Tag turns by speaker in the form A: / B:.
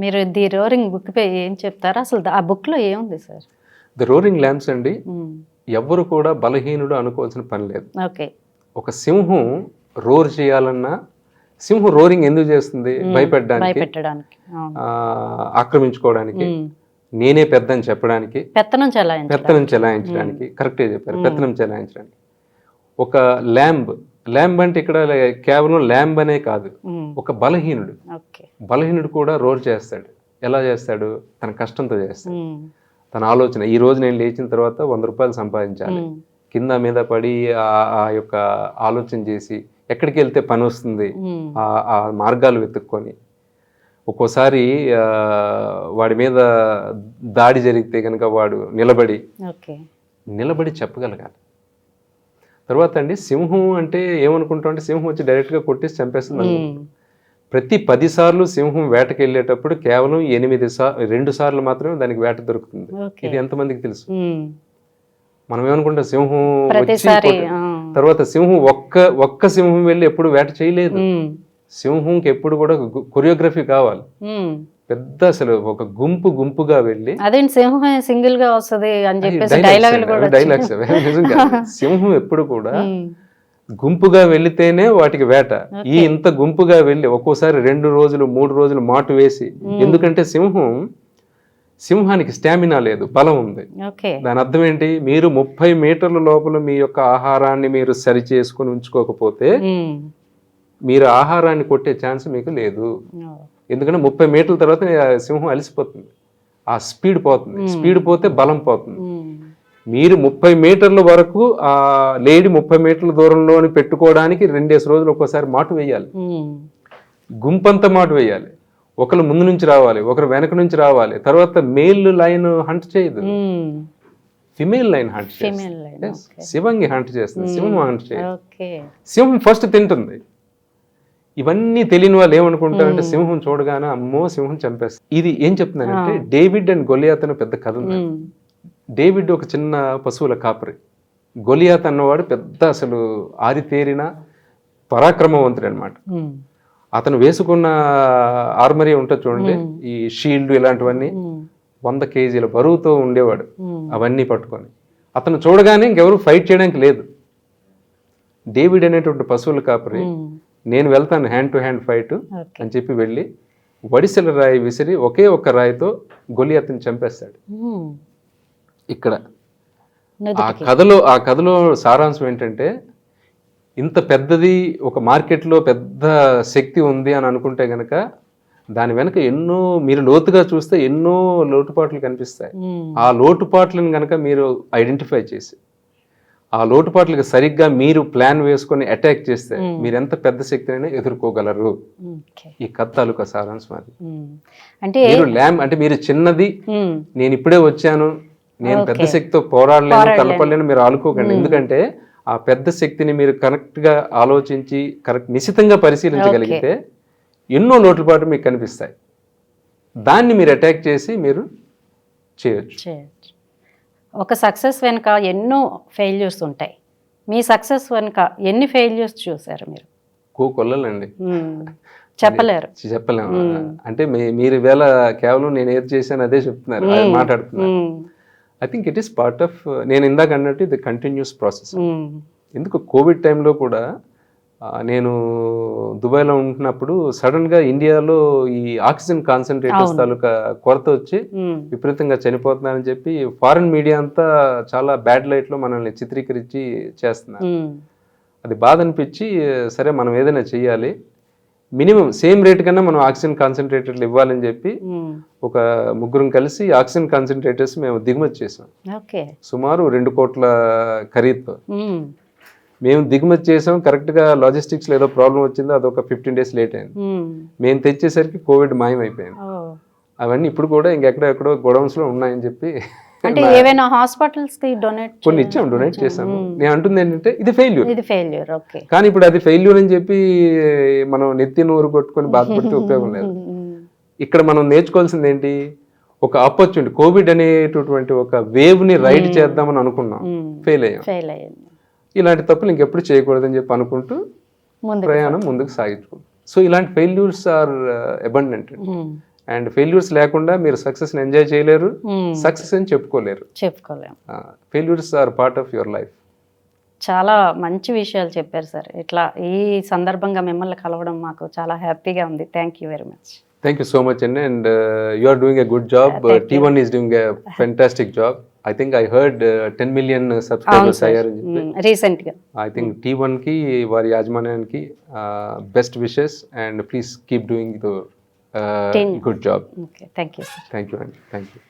A: మీరు the roaring book పై ఏం చెప్తారు అసలు ఆ బుక్ లో ఏముంది సార్?
B: ద రోరింగ్ ల్యాంప్స్ అండి, ఎవ్వరు కూడా బలహీనుడు అనుకోవాల్సిన పని లేదు.
A: ఓకే.
B: ఒక సింహం రోర్ చేయాలన్నా, సింహం రోరింగ్ ఎందుకు చేస్తుంది? భయపెట్టడానికి, ఆక్రమించుకోవడానికి, నేనే పెద్ద అని చెప్పడానికి, పెత్తనం చెలాయించడానికి. కరెక్టే చెప్పారు, పెత్తనం చెలాయించడానికి. ఒక ల్యాంబ్ అంటే ఇక్కడ కేవలం ల్యాంబ్ అనే కాదు, ఒక బలహీనుడు కూడా రోర్ చేస్తాడు. ఎలా చేస్తాడు? తన కష్టంతో చేస్తాడు. తన ఆలోచన, ఈ రోజు నేను లేచిన తర్వాత 100 రూపాయలు సంపాదించాలి, కింద మీద పడి ఆ యొక్క ఆలోచన చేసి ఎక్కడికి వెళ్తే పని వస్తుంది ఆ మార్గాలు వెతుక్కొని, ఒక్కోసారి వాడి మీద దాడి జరిగితే కనుక వాడు నిలబడి చెప్పగలగాలి. తర్వాత అండి, సింహం అంటే ఏమనుకుంటాం అంటే సింహం వచ్చి డైరెక్ట్గా కొట్టేసి చంపేస్తుంది. ప్రతి 10 సార్లు సింహం వేటకి వెళ్ళేటప్పుడు కేవలం 2 సార్లు మాత్రమే దానికి వేట దొరుకుతుంది. ఇది ఎంతమందికి తెలుసు? మనం ఏమనుకుంటాం సింహం తర్వాత సింహం ఒక్క సింహం వెళ్ళి ఎప్పుడు వేట చేయలేదు. సింహంకి ఎప్పుడు కూడా కొరియోగ్రఫీ కావాలి, పెద్ద అసలు ఒక గుంపుగా వెళ్ళి.
A: అదేంటి సింహం సింగిల్ గా వస్తుంది అని చెప్పేసి
B: డైలాగ్స్ నిజంగా. సింహం ఎప్పుడు కూడా గుంపుగా వెళితేనే వాటికి వేట. ఇంత గుంపుగా వెళ్ళి ఒక్కోసారి 2 రోజులు 3 రోజులు మాటు వేసి, ఎందుకంటే సింహానికి స్టామినా లేదు, బలం ఉంది. దాని అర్థం ఏంటి? మీరు 30 మీటర్ల లోపల మీ యొక్క ఆహారాన్ని మీరు సరి చేసుకుని ఉంచుకోకపోతే మీరు ఆహారాన్ని కొట్టే ఛాన్స్ మీకు లేదు. ఎందుకంటే 30 మీటర్ల తర్వాత సింహం అలసిపోతుంది, ఆ స్పీడ్ పోతుంది. స్పీడ్ పోతే బలం పోతుంది. మీరు 30 మీటర్ల వరకు ఆ లేడీ 30 మీటర్ల దూరంలో పెట్టుకోవడానికి 2 రోజులు ఒక్కోసారి మాటు వేయాలి, గుంపంతా మాటు వేయాలి. ఒకరు ముందు నుంచి రావాలి, ఒకరు వెనక నుంచి రావాలి. తర్వాత మేల్ లైన్ హంట్ చేయదు, ఫిమేల్ లైన్ హంట్ చేస్తుంది. శివంగి హంట్ చేస్తుంది, సింహం హంట్ చేయదు. సింహం ఫస్ట్ తింటుంది. ఇవన్నీ తెలియని వాళ్ళు ఏమనుకుంటారంటే సింహం చూడగానే అమ్మో సింహం చంపేస్తుంది. ఇది ఏం చెప్తున్నానంటే, డేవిడ్ అండ్ గొలియాత్ అనే పెద్ద కథ ఉంది. డేవిడ్ ఒక చిన్న పశువుల కాపరి, గొలియాత్ అన్నవాడు పెద్ద అసలు ఆరితేరిన పరాక్రమవంతుడు అనమాట. అతను వేసుకున్న ఆర్మరీ ఉంటుంది చూడండి, ఈ షీల్డ్ ఇలాంటివన్నీ 100 కేజీల బరువుతో ఉండేవాడు. అవన్నీ పట్టుకొని అతను చూడగానే ఇంకెవరు ఫైట్ చేయడానికి లేదు. డేవిడ్ అనేటువంటి పశువుల కాపరి, నేను వెళ్తాను హ్యాండ్ టు హ్యాండ్ ఫైట్ అని చెప్పి వెళ్ళి వడిసెల రాయి విసిరి ఒకే ఒక్క రాయితో గొలియాత్ని చంపేస్తాడు. ఇక్కడ ఆ కథలో సారాంశం ఏంటంటే, ఇంత పెద్దది ఒక మార్కెట్లో పెద్ద శక్తి ఉంది అని అనుకుంటే గనక దాని వెనక ఎన్నో, మీరు లోతుగా చూస్తే ఎన్నో లోటుపాట్లు కనిపిస్తాయి. ఆ లోటుపాట్లను గనక మీరు ఐడెంటిఫై చేసి ఆ లోటుపాట్లకు సరిగ్గా మీరు ప్లాన్ వేసుకొని అటాక్ చేస్తే మీరు ఎంత పెద్ద శక్తినైనా ఎదుర్కోగలరు. ఈ కథ తాలూకా సారాంశం అది. అంటే మీరు చిన్నది, నేను ఇప్పుడే వచ్చాను, నేను పెద్ద శక్తితో పోరాడలేను, తలపలేను మీరు ఆలుకోకండి. ఎందుకంటే ఆ పెద్ద శక్తిని మీరు కరెక్ట్గా ఆలోచించి నిశితంగా పరిశీలించగలిగితే ఎన్నో లోటుపాట్లు మీకు కనిపిస్తాయి. దాన్ని మీరు అటాక్ చేసి మీరు చేయొచ్చు.
A: ఒక సక్సెస్ వెనుక ఎన్నో ఫెయిల్యూర్స్ ఉంటాయి. మీ సక్సెస్ వెనుక ఎన్ని ఫెయిల్యూర్స్ చూసారు మీరు?
B: కొల్లలండి,
A: చెప్పలేము.
B: అంటే మీరు వేళ కేవలం నేను ఏది చేశాను అదే చెప్తున్నారు, మాట్లాడుతున్నారు. I think it is part of, నేను ఇందాక అన్నట్టు ఇది కంటిన్యూస్ ప్రాసెస్. ఎందుకు కోవిడ్ టైంలో కూడా నేను దుబాయ్లో ఉంటున్నప్పుడు సడన్గా ఇండియాలో ఈ ఆక్సిజన్ కాన్సన్ట్రేటర్స్ తాలూకా కొరత వచ్చి విపరీతంగా చనిపోతున్నారని చెప్పి ఫారిన్ మీడియా అంతా చాలా బ్యాడ్ లైట్లో మనల్ని చిత్రీకరించి చేస్తున్నారు. అది బాధ అనిపించి, సరే మనం ఏదైనా చెయ్యాలి, మినిమం సేమ్ రేట్ కన్నా మనం ఆక్సిజన్ కాన్సన్ట్రేటర్లు ఇవ్వాలని చెప్పి ఒక 3 కలిసి ఆక్సిజన్ కాన్సన్ట్రేటర్స్ మేము దిగుమతి చేసాం. సుమారు 2 కోట్ల ఖరీదుతో మేము దిగుమతి చేసాం. కరెక్ట్గా లాజిస్టిక్స్లో ఏదో ప్రాబ్లం వచ్చిందో అదొక 15 days లేట్ అయింది. మేము తెచ్చేసరికి కోవిడ్ మాయమైపోయింది. అవన్నీ ఇప్పుడు కూడా ఇంకెక్కడెక్కడో గోడౌన్స్లో ఉన్నాయని చెప్పి కొన్ని ఇచ్చాం, డొనేట్ చేసాము. నేను అంటుంది ఏంటంటే ఇది ఫెయిల్యూర్. కానీ ఇప్పుడు అది ఫెయిల్యూర్ అని చెప్పి మనం నెత్తి నోరు కొట్టుకొని బాధపడితే ఉపయోగం లేదు. ఇక్కడ మనం నేర్చుకోవాల్సింది ఏంటి? ఒక ఆపర్చునిటీ, కోవిడ్ అనేటటువంటి ఒక వేవ్ని రైడ్ చేద్దామని అనుకున్నాం, ఫెయిల్ అయ్యాం. ఇలాంటి తప్పులు ఇంకెప్పుడు చేయకూడదని చెప్పి అనుకుంటూ ప్రయాణం ముందుకు సాగించుకుంటాం. సో ఇలాంటి failures are abundant. And failures లేకుండా మీరు సక్సెస్ని ఎంజాయ్ చేయలేరు,
A: మ్మ్.
B: సక్సెస్ అని చెప్పుకోలేరు.
A: చెప్పుకోలేం.
B: Failures are part of your life.
A: చాలా మంచి విషయాలు చెప్పారు సార్. ఇట్లా ఈ సందర్భంగా మిమ్మల్ని కలవడం మాకు చాలా హ్యాపీగా ఉంది. Thank you very much.
B: Thank you so much, Anna, and you are doing a good job.
A: Thank you.
B: T1 is doing a fantastic job. I think I heard 10 million subscribers అయ్యారని చెప్పి.
A: రీసెంట్గా.
B: I think T1 కి వారి యాజమాన్యానికి best wishes and please keep doing the good job.
A: Okay, thank you sir.
B: Thank you, Anna. Thank you.